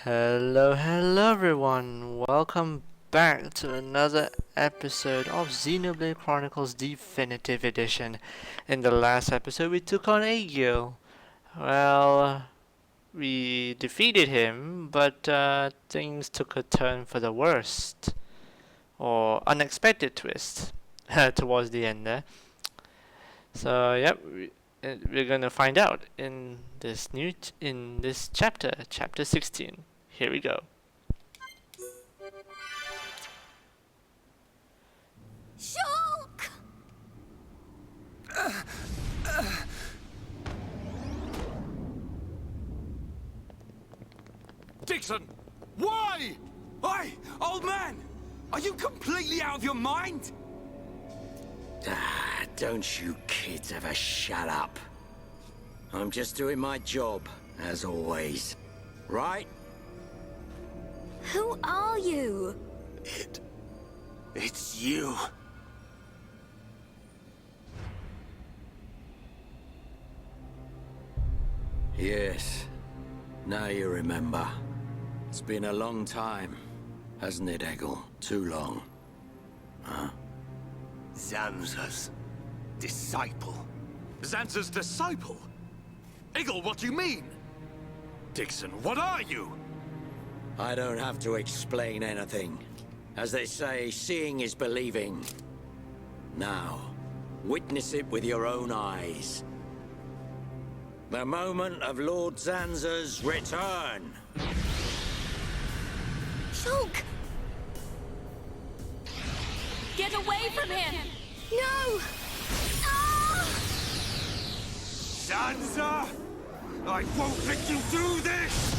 Hello everyone. Welcome back to another episode of Xenoblade Chronicles Definitive Edition. In the last episode, we took on Agil. Well, we defeated him, but things took a turn for the worst, or unexpected twist, towards the end there. So, yep, we're gonna find out in this chapter, chapter 16. Here we go. Shulk! Dixon! Why? Hey, old man! Are you completely out of your mind? Don't you kids ever shut up. I'm just doing my job, as always. Right? Who are you? It's you. Yes. Now you remember. It's been a long time, hasn't it, Eggle? Too long. Huh? Zanza's disciple. Zanza's disciple? Iggle, what do you mean? Dixon, what are you? I don't have to explain anything. As they say, seeing is believing. Now, witness it with your own eyes. The moment of Lord Zanza's return. Shulk! Get away from him! No! Ah! Zanza! I won't let you do this!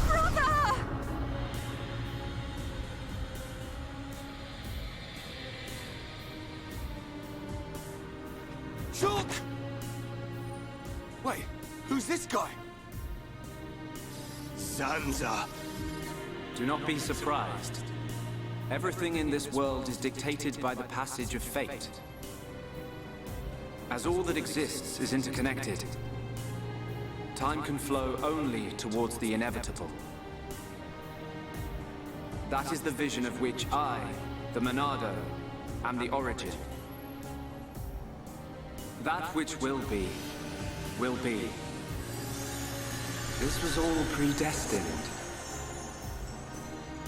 Brother! Shulk! Wait, who's this guy? Zanza. Do not be surprised. Everything in this world is dictated by the passage of fate. As all that exists is interconnected, time can flow only towards the inevitable. That is the vision of which I, the Monado, am the origin. That which will be, will be. This was all predestined.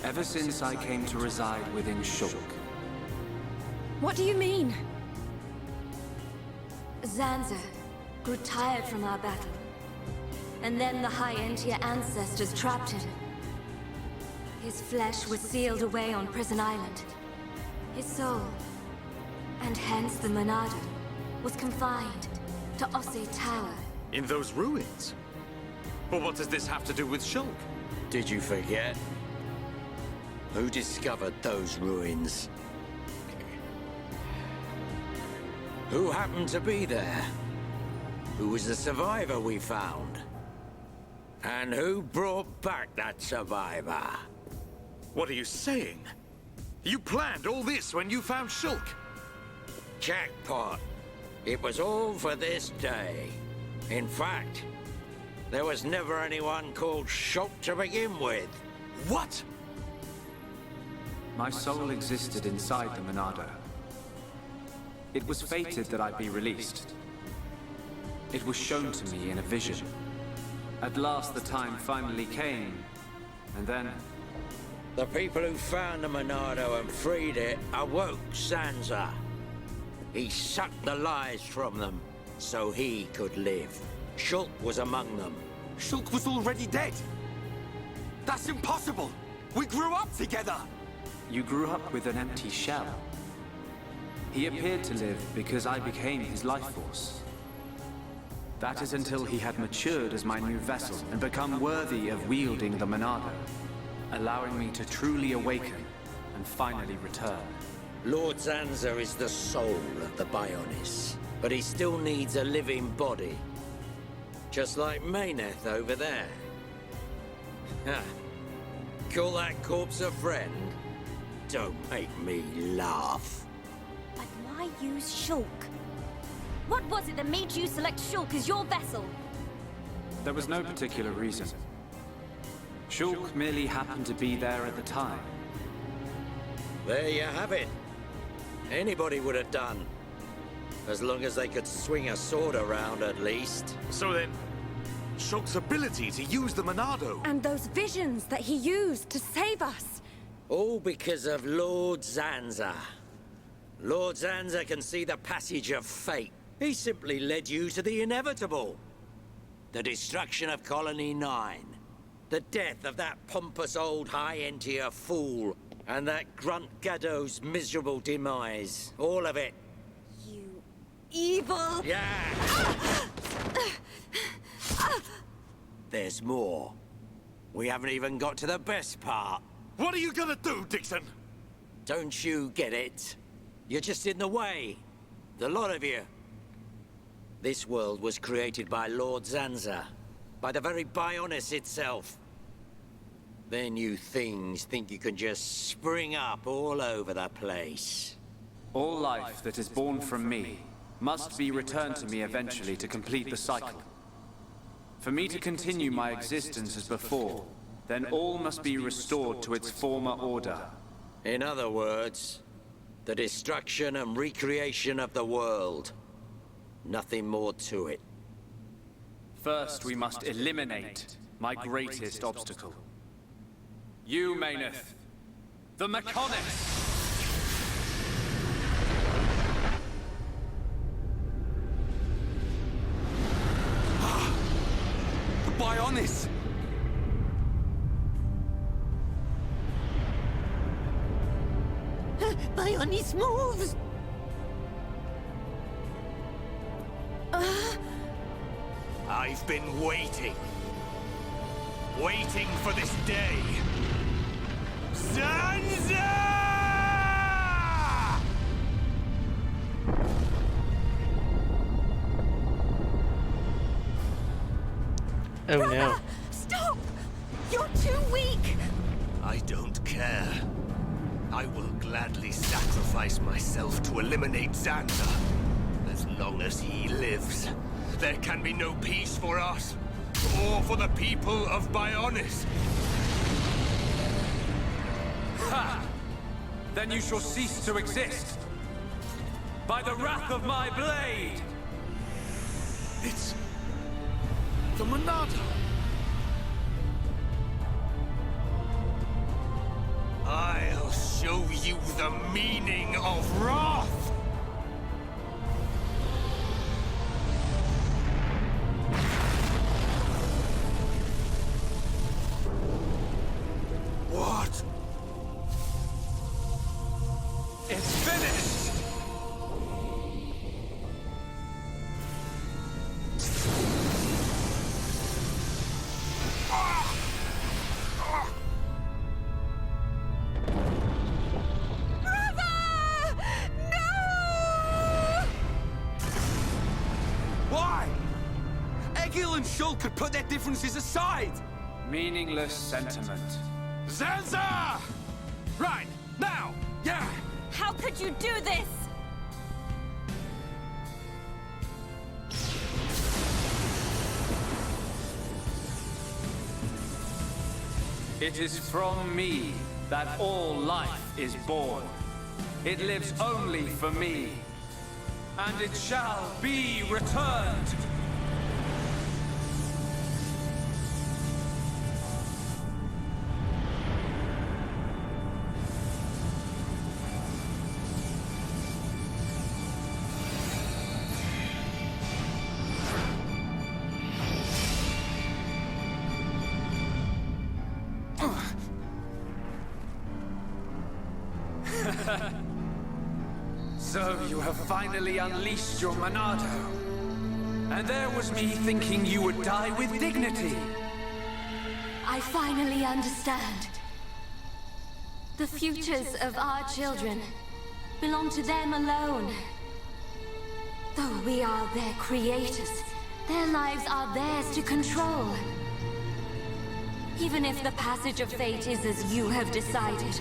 Ever since I came to reside within Shulk. What do you mean? Zanza grew tired from our battle. And then the High Entia ancestors trapped him. His flesh was sealed away on Prison Island. His soul, and hence the Monado, was confined to Osse Tower. In those ruins? But what does this have to do with Shulk? Did you forget? Who discovered those ruins? Who happened to be there? Who was the survivor we found? And who brought back that survivor? What are you saying? You planned all this when you found Shulk? Jackpot. It was all for this day. In fact, there was never anyone called Shulk to begin with. What? My soul existed inside the Monado. It was fated that I be released. It was shown to me in a vision. At last the time finally came, and then... The people who found the Monado and freed it awoke Zanza. He sucked the lives from them, so he could live. Shulk was among them. Shulk was already dead! That's impossible! We grew up together! You grew up with an empty shell. He appeared to live because I became his life force. That is until he had matured as my new vessel and become worthy of wielding the Monado, allowing me to truly awaken and finally return. Lord Zanza is the soul of the Bionis, but he still needs a living body. Just like Mayneth over there. Call that corpse a friend? Don't make me laugh. But why use Shulk? What was it that made you select Shulk as your vessel? There was no particular reason. Shulk merely happened to be there at the time. There you have it. Anybody would have done. As long as they could swing a sword around, at least. So then, Shulk's ability to use the Monado. And those visions that he used to save us. All because of Lord Zanza. Lord Zanza can see the passage of fate. He simply led you to the inevitable. The destruction of Colony 9. The death of that pompous old high-entier fool. And that grunt Gaddo's miserable demise. All of it. You evil... Yeah! There's more. We haven't even got to the best part. What are you gonna do, Dixon? Don't you get it? You're just in the way. The lot of you. This world was created by Lord Zanza. By the very Bionis itself. Then you things think you can just spring up all over the place. All life that is born from me must be returned to me eventually to complete the cycle. For me to continue my existence as before, then all must be restored to its former order. In other words, the destruction and recreation of the world. Nothing more to it. First, we must eliminate my greatest obstacle. You, Mayneth. The Mechonis! The Bionis! Bionis moves! I've been waiting. Waiting for this day. Zanza! Oh no. Stop! You're too weak! I don't care. I will gladly sacrifice myself to eliminate Zanza. As long as he lives, there can be no peace for us, or for the people of Bionis. Ha! Then you shall cease to exist. By the wrath of my blade! It's the Monado. I'll show you the meaning of wrath. What? It's finished! Why? Egil and Shulk could put their differences aside. Meaningless sentiment. Zanza! Right, now! Yeah! How could you do this? It is from me that all life is born. It lives only for me. And it shall be returned. So you have finally unleashed your Monado. And there was me thinking you would die with dignity. I finally understand. The futures of our children belong to them alone. Though we are their creators, their lives are theirs to control. Even if the passage of fate is as you have decided,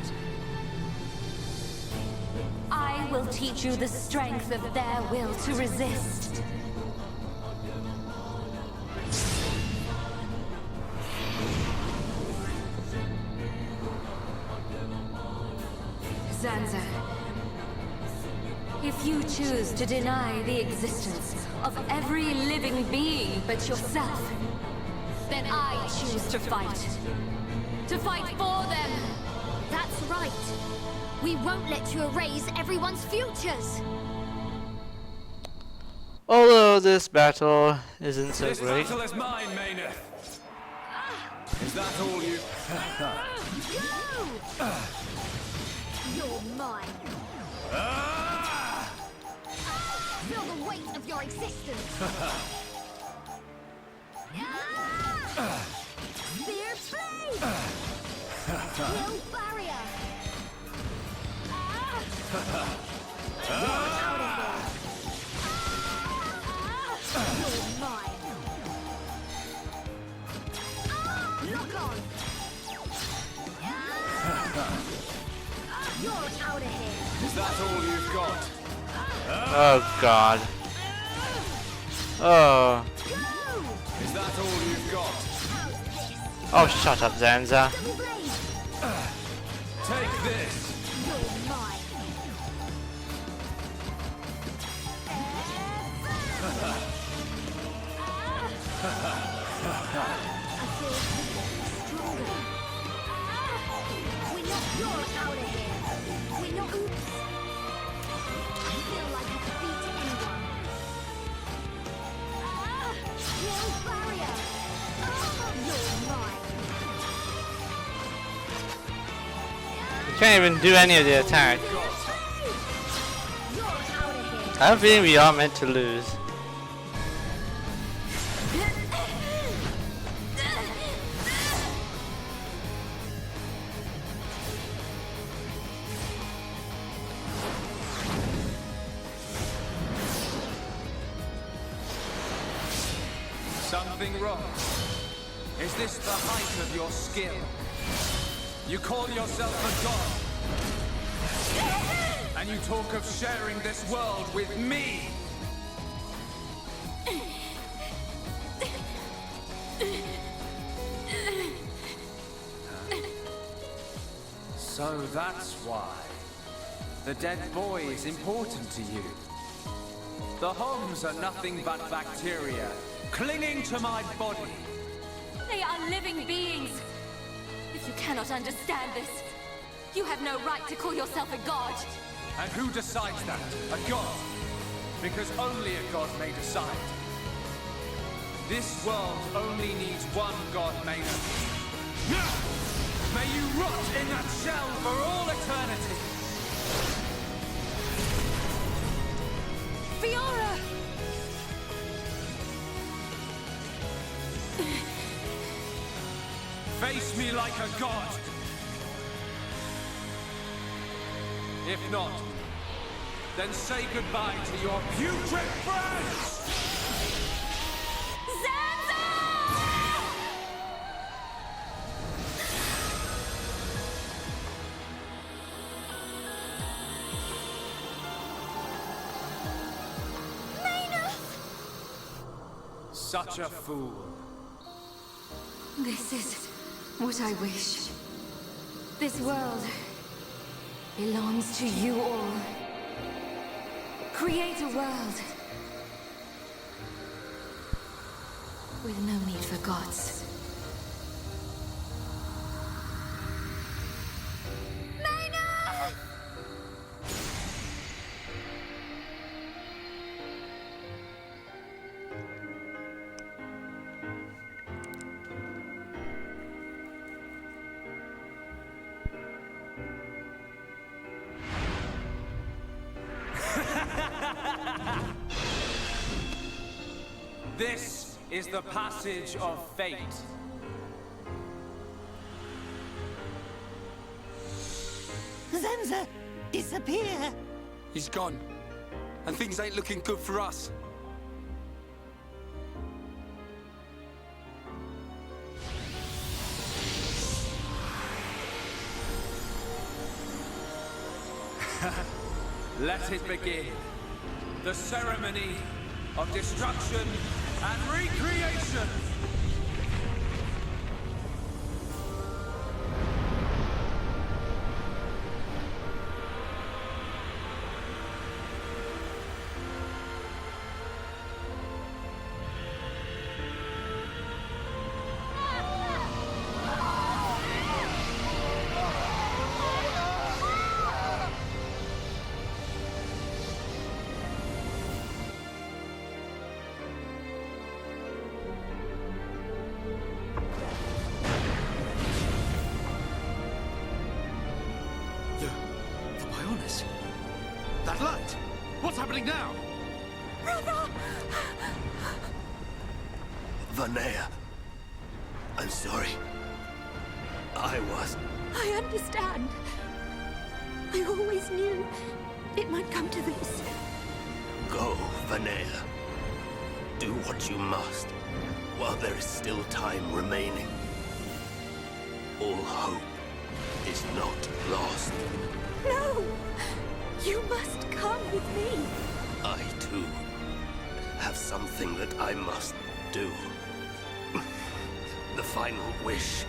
will teach you the strength of their will to resist. Zanza, if you choose to deny the existence of every living being but yourself, then I choose to fight. To fight for them! That's right. We won't let you erase everyone's futures. Although this battle isn't so This great. battle is mine, Maynard. Is that all you... You're mine. Feel the weight of your existence. Spear blade! Kill barrier! You're out of here! You're mine! Lock on! You're out of here! Is that all you've got? Oh god. Oh. Is that all you've got? Oh, shut up, Zanza. Double blade! Take this! You're mine! I feel stronger. We know you're out of here. We know. Oops. I feel like I could beat anyone. Kill barrier. You're mine. You can't even do any of the attack. You're out of here. I have a feeling we are meant to lose. Something wrong? Is this the height of your skill? You call yourself a god, and you talk of sharing this world with me. So that's why the dead boy is important to you. The Homs are nothing but bacteria clinging to my body. They are living beings. If you cannot understand this, you have no right to call yourself a god. And who decides that? A god? Because only a god may decide. This world only needs one god, Maynard. May you rot in that shell for all eternity! Fiora! Face me like a god! If not, then say goodbye to your putrid friends! Such a fool. This is what I wish. This world belongs to you all. Create a world with no need for gods. This is the passage of fate. Zanza, disappear! He's gone. And things ain't looking good for us. Let it begin. The ceremony of destruction and recreation. That light! What's happening now? Vanea. I'm sorry. I I understand. I always knew it might come to this. Go, Vanea. Do what you must, while there is still time remaining. All hope is not lost. No! You must come with me. I, too, have something that I must do. The final wish,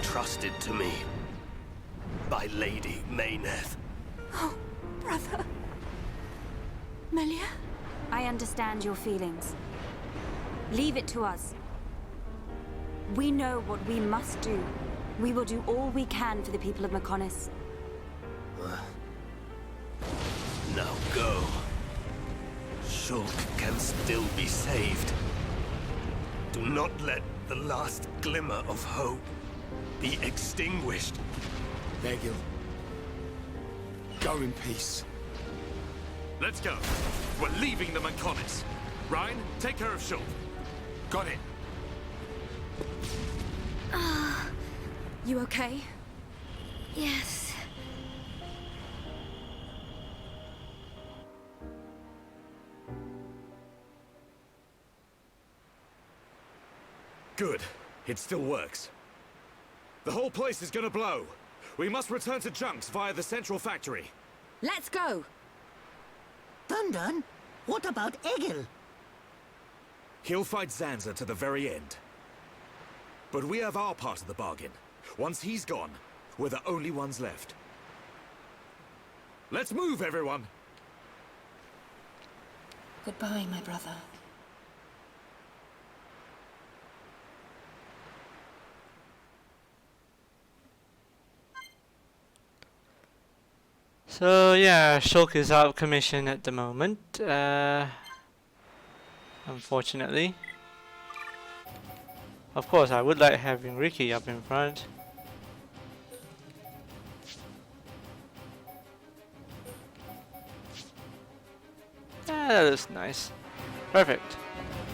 trusted to me by Lady Mayneth. Oh, brother. Melia? I understand your feelings. Leave it to us. We know what we must do. We will do all we can for the people of Mechonis. Now go. Shulk can still be saved. Do not let the last glimmer of hope be extinguished. Egil. Go in peace. Let's go. We're leaving the Mechonis. Ryan, take care of Shulk. Got it. You okay? Yes. Good. It still works. The whole place is gonna blow. We must return to Junks via the central factory. Let's go! Dun, what about Egil? He'll fight Zanza to the very end. But we have our part of the bargain. Once he's gone, we're the only ones left. Let's move, everyone! Goodbye, my brother. So yeah, Shulk is out of commission at the moment, unfortunately. Of course, I would like having Ricky up in front. Yeah, that looks nice. Perfect.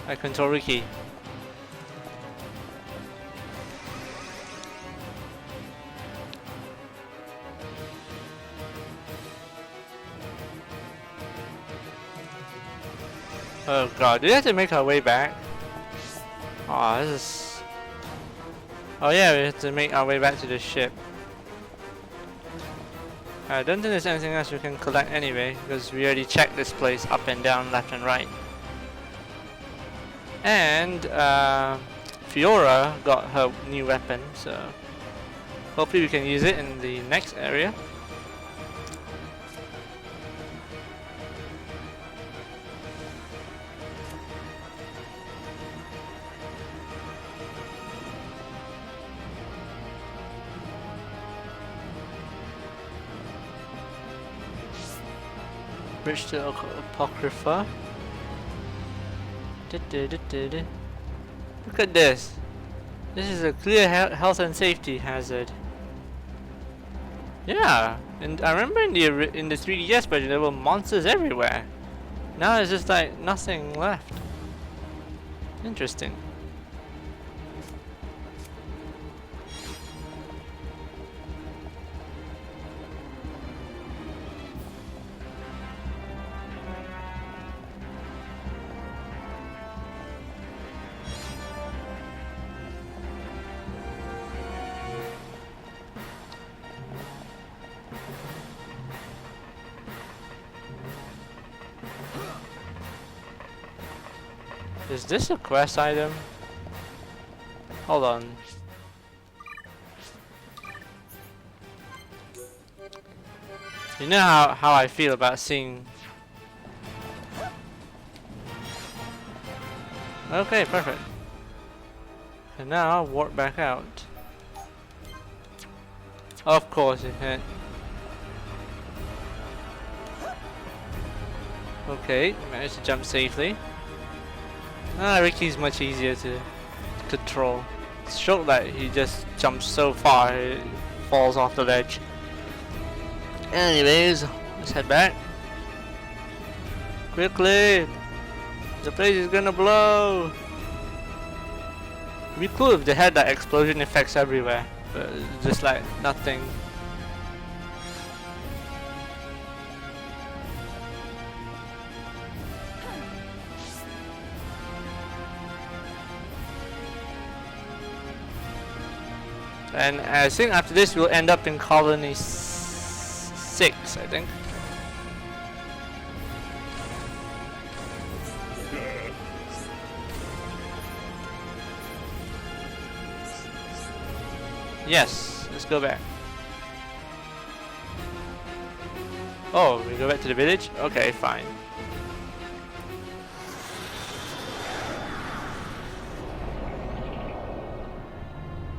I control Ricky. Oh god, do we have to make our way back? Oh, this is... Oh yeah, we have to make our way back to the ship. I don't think there's anything else we can collect anyway, because we already checked this place up and down, left and right. And Fiora got her new weapon, so hopefully we can use it in the next area. Bridge to Apocrypha. Look at this. This is a clear health and safety hazard. Yeah, and I remember in the 3DS version there were monsters everywhere. Now there's just like nothing left. Interesting. Is this a quest item? Hold on. You know how I feel about seeing... Okay, perfect. And now I'll warp back out. Of course it hit. Okay, managed to jump safely. Ricky's much easier to control. It's Shulk that he just jumps so far it falls off the ledge. Anyways, let's head back. Quickly! The place is gonna blow! It'd be cool if they had that explosion effects everywhere, but just like nothing. And I think after this we'll end up in colony 6, I think. Yes, let's go back. Oh, we go back to the village? Okay, fine.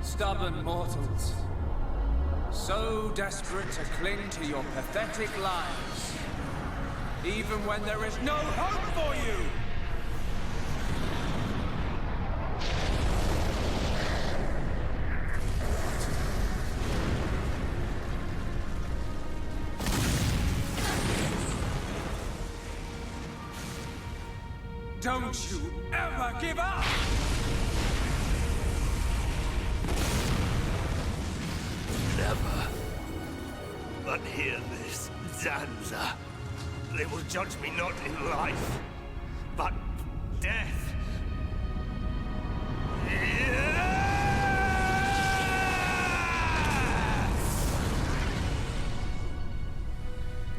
Stubborn mortals, so desperate to cling to your pathetic lives, even when there is no hope for you! Don't you ever give up! Never. But hear this, Zanza. They will judge me not in life, but death.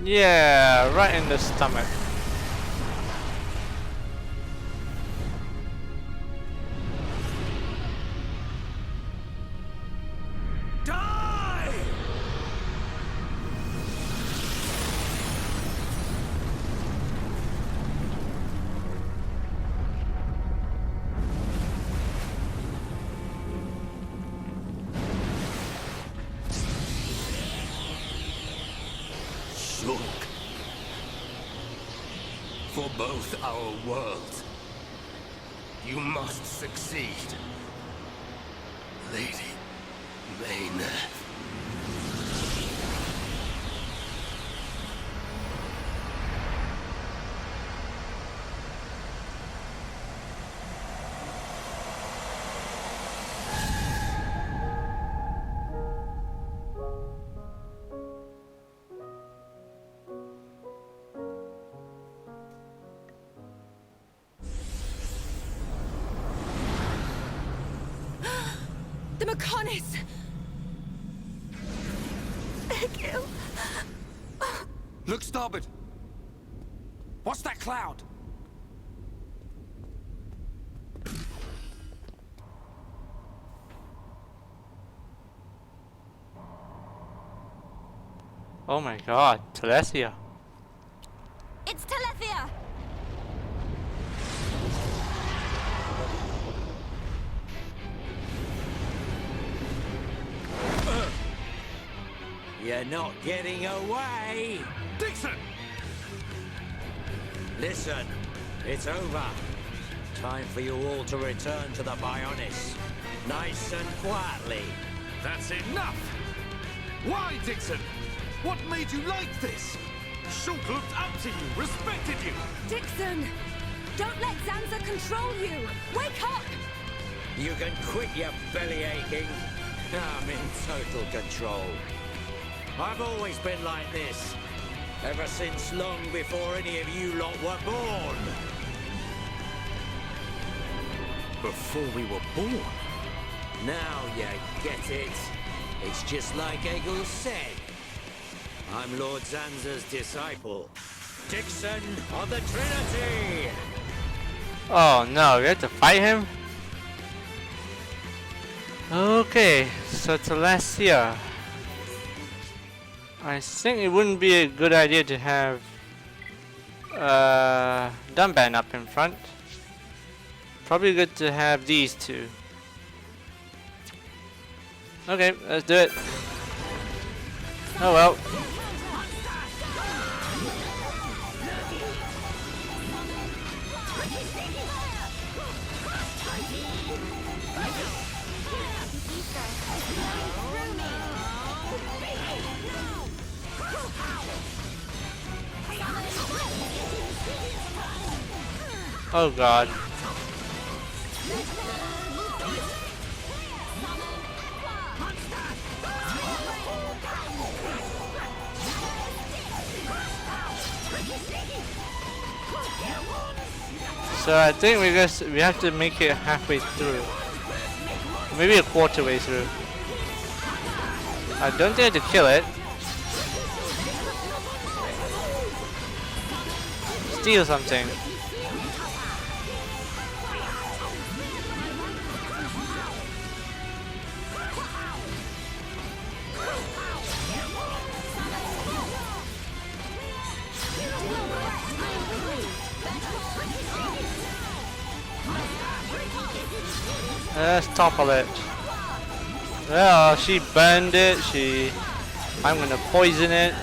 Yeah, right in the stomach. Shulk. For both our worlds, you must succeed. Lady Maynard. The Mechonis! Egil! Look starboard! What's that cloud? Oh my god, Telesia. It's Telethia! You're not getting away! Dixon! Listen, it's over. Time for you all to return to the Bionis. Nice and quietly. That's enough! Why, Dixon? What made you like this? Shulk looked up to you, respected you! Dixon! Don't let Zanza control you! Wake up! You can quit your belly aching. I'm in total control. I've always been like this. Ever since long before any of you lot were born. Before we were born? Now you get it. It's just like Egil said. I'm Lord Zanza's disciple. Dixon of the Trinity! Oh no, we have to fight him? Okay, so Celestia. I think it wouldn't be a good idea to have Dunban up in front. Probably good to have these two. Okay, let's do it. Oh well. Oh god. So I think we have to make it halfway through. Maybe a quarter way through. I don't think I have to kill it. Steal something. Let's topple it. Oh, she burned it. I'm gonna poison it.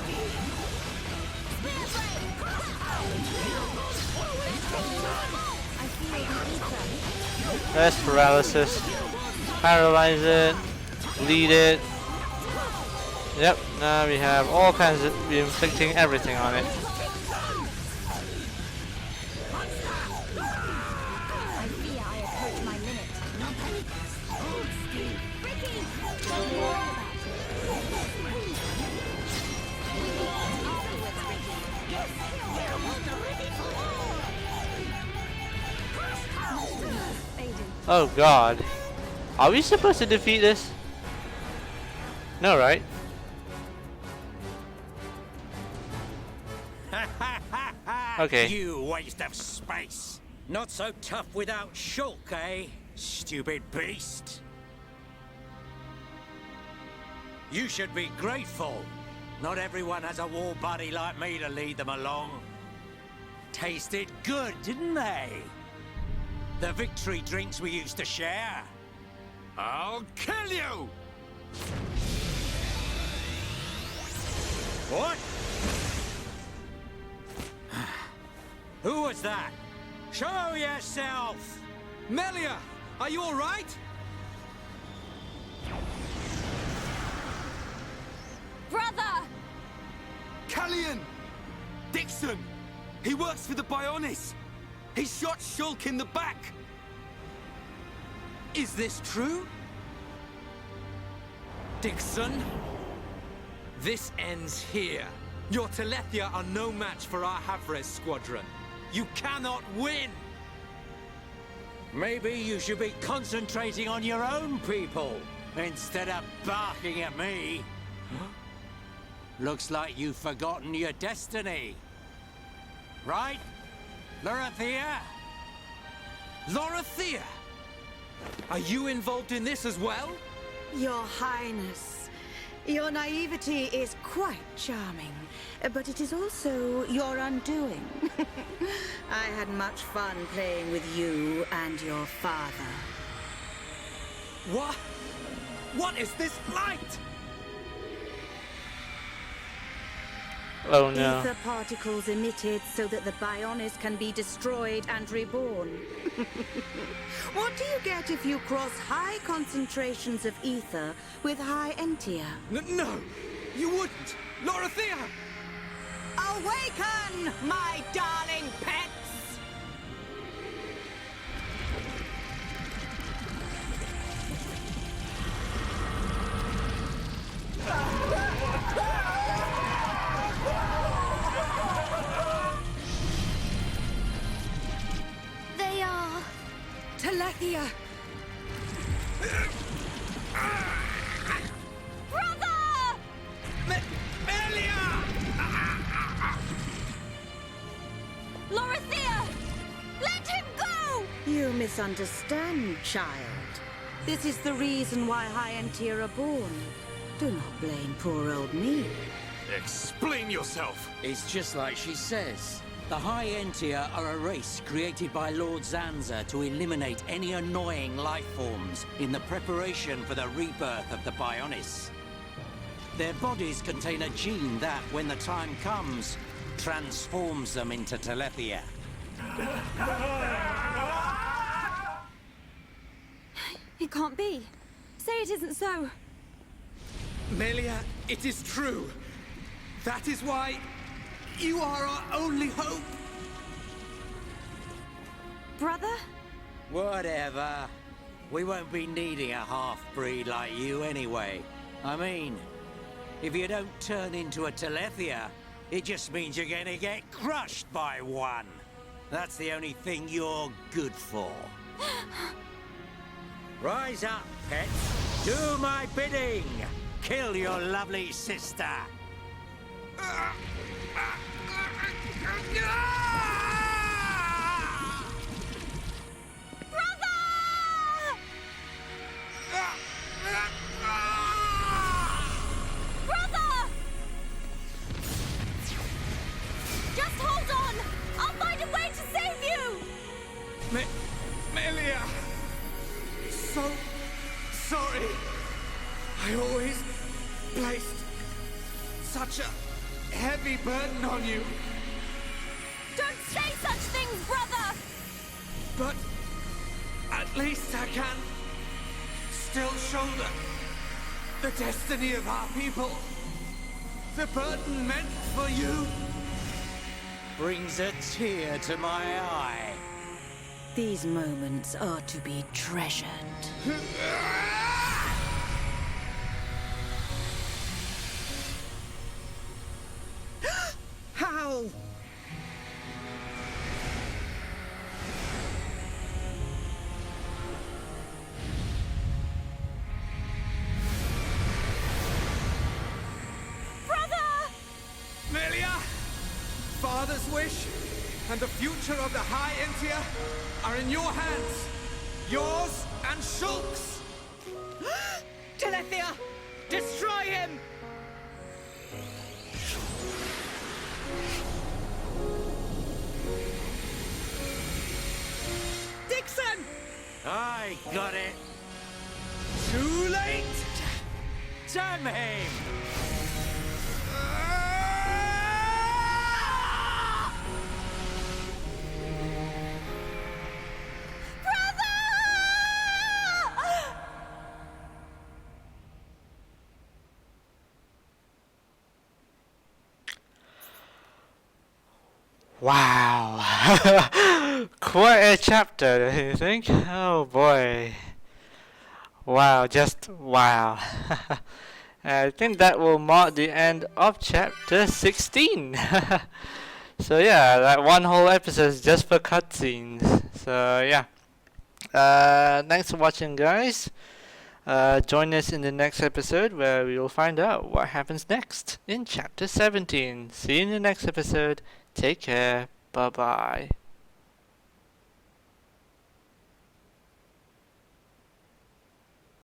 That's paralysis. Paralyze it. Bleed it. Yep, now we have all kinds of... we're inflicting everything on it. Oh god. Are we supposed to defeat this? No, right? Okay. You waste of space. Not so tough without Shulk, eh? Stupid beast. You should be grateful. Not everyone has a war buddy like me to lead them along. Tasted good, didn't they? The victory drinks we used to share. I'll kill you! What? Who was that? Show yourself! Melia, are you all right? Brother! Callian! Dixon! He works for the Bionis! He shot Shulk in the back! Is this true? Dixon? This ends here. Your Telethia are no match for our Havres squadron. You cannot win! Maybe you should be concentrating on your own people, instead of barking at me. Looks like you've forgotten your destiny. Right? Lorithia? Lorithia! Are you involved in this as well? Your Highness, your naivety is quite charming, but it is also your undoing. I had much fun playing with you and your father. What? What is this light? Oh no. Ether particles emitted so that the Bionis can be destroyed and reborn. What do you get if you cross high concentrations of ether with high entia? No! You wouldn't! Lorithia! Awaken, my darling pets! They are... Telethia! Brother! Melia! Lorithia! Let him go! misunderstand, child. This is the reason why High Entier are born. Do not blame poor old me. Explain yourself! It's just like she says. The High Entier are a race created by Lord Zanza to eliminate any annoying life forms in the preparation for the rebirth of the Bionis. Their bodies contain a gene that, when the time comes, transforms them into Telethia. It can't be. Say it isn't so. Melia, it is true. That is why you are our only hope. Brother? Whatever. We won't be needing a half-breed like you anyway. I mean, if you don't turn into a Telethia, it just means you're gonna get crushed by one. That's the only thing you're good for. Rise up, pets. Do my bidding. Kill your lovely sister. Brother! Just hold on! I'll find a way to save you! Melia! So sorry. I always placed such a heavy burden on you. Don't say such things, brother! But at least I can still shoulder the destiny of our people. The burden meant for you Brings a tear to my eye. These moments are to be treasured. How? Melia! Father's wish and the future of the High Entier are in your hands. Yours and Shulk's. Telethia! Destroy him! Dixon! I got it. Too late! Damn him! Wow. Quite a chapter, don't you think? Oh boy. Wow, just wow. I think that will mark the end of chapter 16. So yeah, that one whole episode is just for cutscenes. So yeah. Thanks for watching, guys. Join us in the next episode where we will find out what happens next in chapter 17. See you in the next episode. Take care. Bye bye.